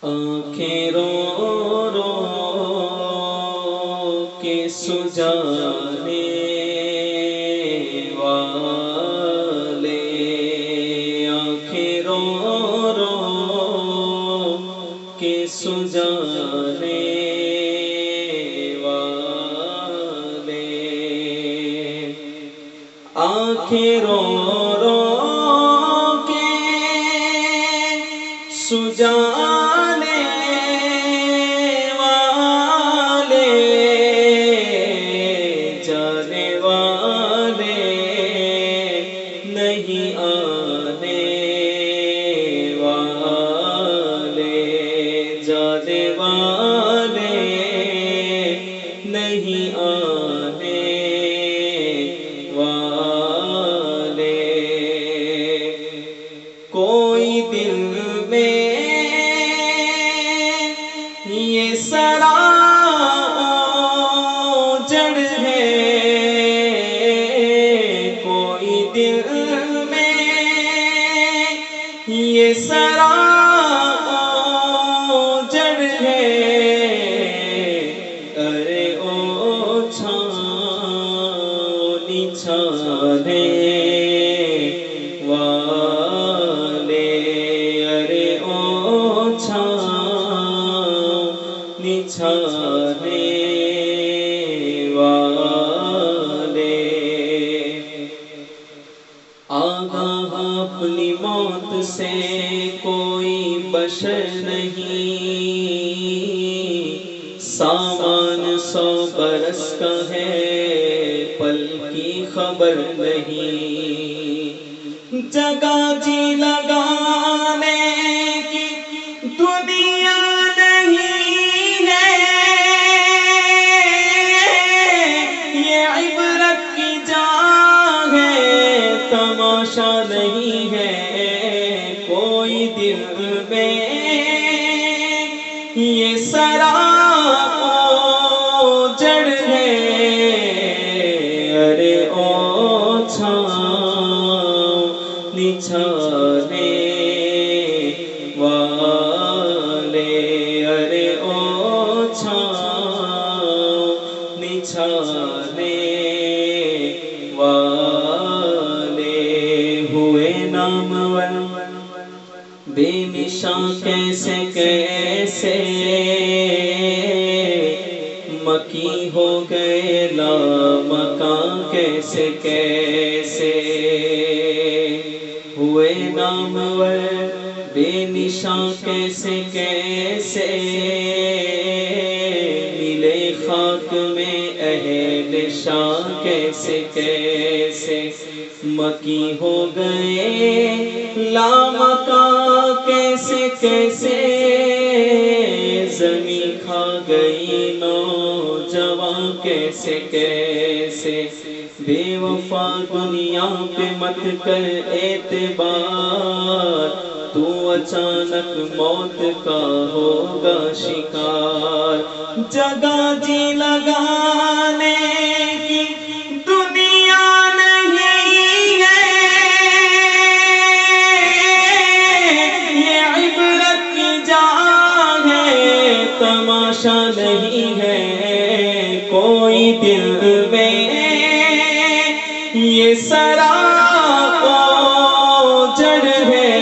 آنکھیں رو رو کے سجانے والے، آنکھیں رو رو کے سجانے والے، آنکھیں رو رو کے سجانے والے، جانے والے نہیں آنے والے، جانے والے نہیں آنے والے، کوئی دل میں یہ سرا جڑ ہے، کوئی دل میں یہ سرا جڑ ہے، ارے او چھاؤنی چھانے والے، ارے او چھاؤنی چھانے والے، آگاہ اپنی موت سے کوئی بشر نہیں، سامان 100 برس کا ہے پل کی خبر نہیں، جگہ جی لگانے کی دنیا نہیں ہے، یہ عبرت کی جا ہے تماشا نہیں ہے، کوئی دل میں یہ سرا جڑ ہے، ارے او چھاؤنی چھانے والے، ارے او چھاؤنی چھانے والے، ہوئے نامور بے نشان کیسے کیسے، مکی ہو گئے لامکاں کیسے کیسے، ہوئے نامور بے نشان کیسے کیسے، ملے خاک میں اہل شان کیسے کیسے، مکی ہو گئے لامکاں کیسے کیسے، زمین کھا گئی نوجوان کیسے کیسے، بے وفا دنیا پہ مت کر اعتبار، تو اچانک موت کا ہوگا شکار، جگہ جی لگانے کی دنیا نہیں ہے، یہ عبرت کی جا ہے تماشا نہیں ہے، کوئی دل میں یہ سرا جڑ ہے،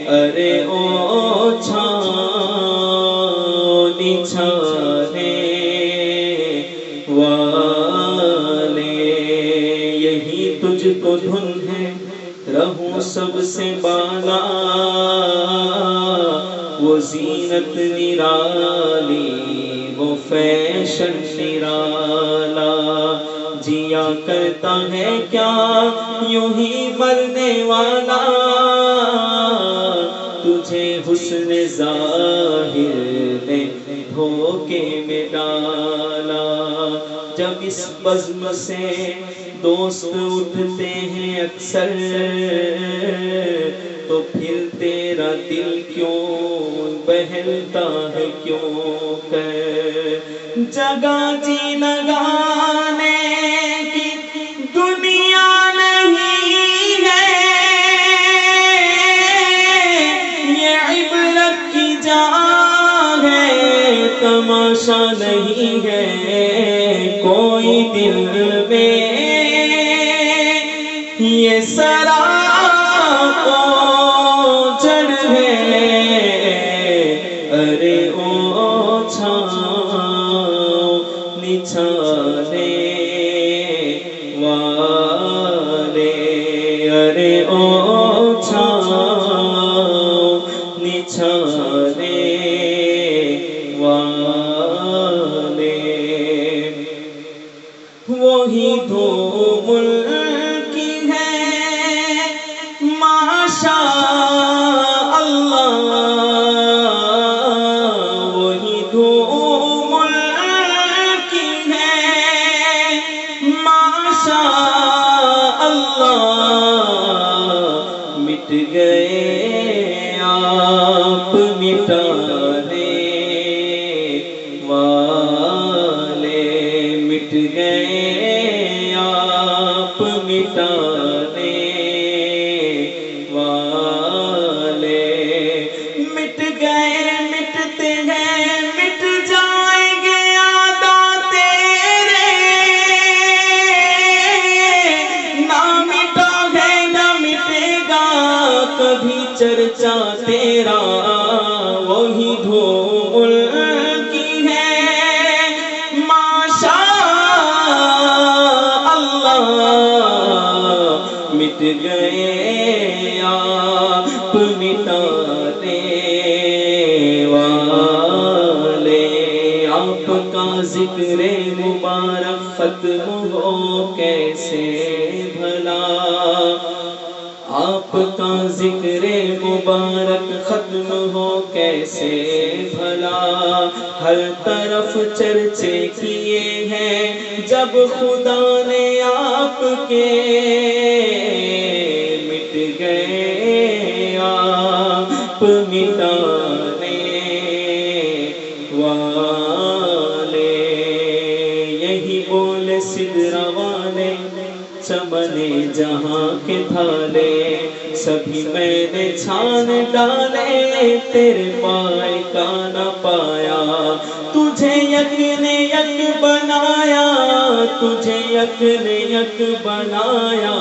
ارے او چھاؤنی چھانے والے، یہی تجھ کو دھن ہے رہوں سب سے بالا، وہ زینت نرالی وہ فیشن نرالا، جیا کرتا ہے کیا یوں ہی مرنے والا، تجھے حسن ظاہر نے دھوکے میں ڈالا، جب اس بزم سے دوست اٹھتے ہیں اکثر، تو پھر تیرا دل کیوں بہلتا ہے کیوں کر، جگہ جی لگانے کی دنیا نہیں ہے، یہ عبرت پوچھا نہیں ہے کوئی دل میں یہ سرا اوجڑ ہے ارے او چھاؤں نچھانے والے ارے او چھاؤں نچھانے والے وہی دھوم کی ہے ماشاء اللہ وہی دھوم کی ہے ماشاء اللہ مٹ گئے آپ مٹانے والے مٹ گئے آپ مٹانے والے مٹ گئے مٹتے ہیں مٹ جائیں گے یاداں تیرے نہ مٹا ہے نہ مٹے گا کبھی چرچا تیرا وہی دھوم کی ہے ماشاء اللہ مٹ گئے آپ مٹانے والے آپ کا ذکر مبارک ختم ہو کیسے بھلا آپ کا ذکر مبارک ختم ہو کیسے بھلا ہر طرف چرچے کیے ہیں جب خدا نے آپ کے مٹ گئے آپ مٹانے والے یہی بولے سدرا والے چمنے جہاں کے تھالے سبھی میں نے چھان ڈالے تیرے پائے کا نہ پایا تجھے یک نے یک بنایا تجھے یک نے یک بنایا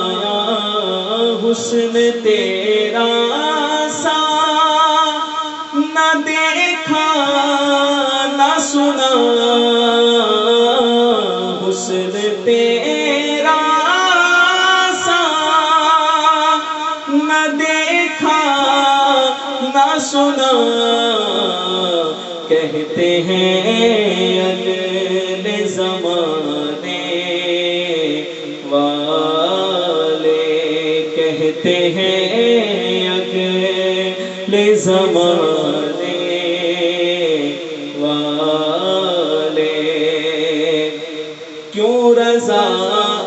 حسن تیرا سا نہ دیکھا نہ سنا حسن تیرا نہ دیکھا نہ سنا کہتے ہیں اگلے زمانے والے کہتے ہیں اگلے زمانے والے کیوں رضا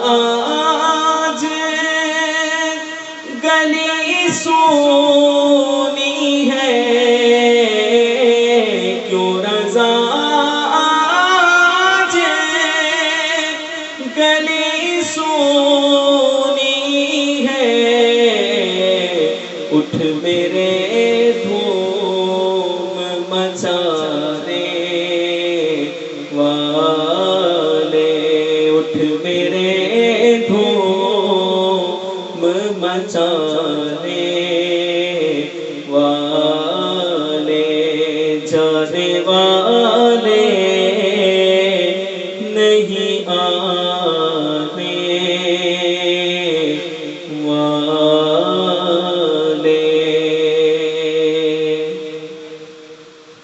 آج گلی سونی ہے کیوں رضا آج گلی سونی ہے اٹھ میرے دھوم مچانے والے اٹھ میرے دھوم مچانے والے جانے والے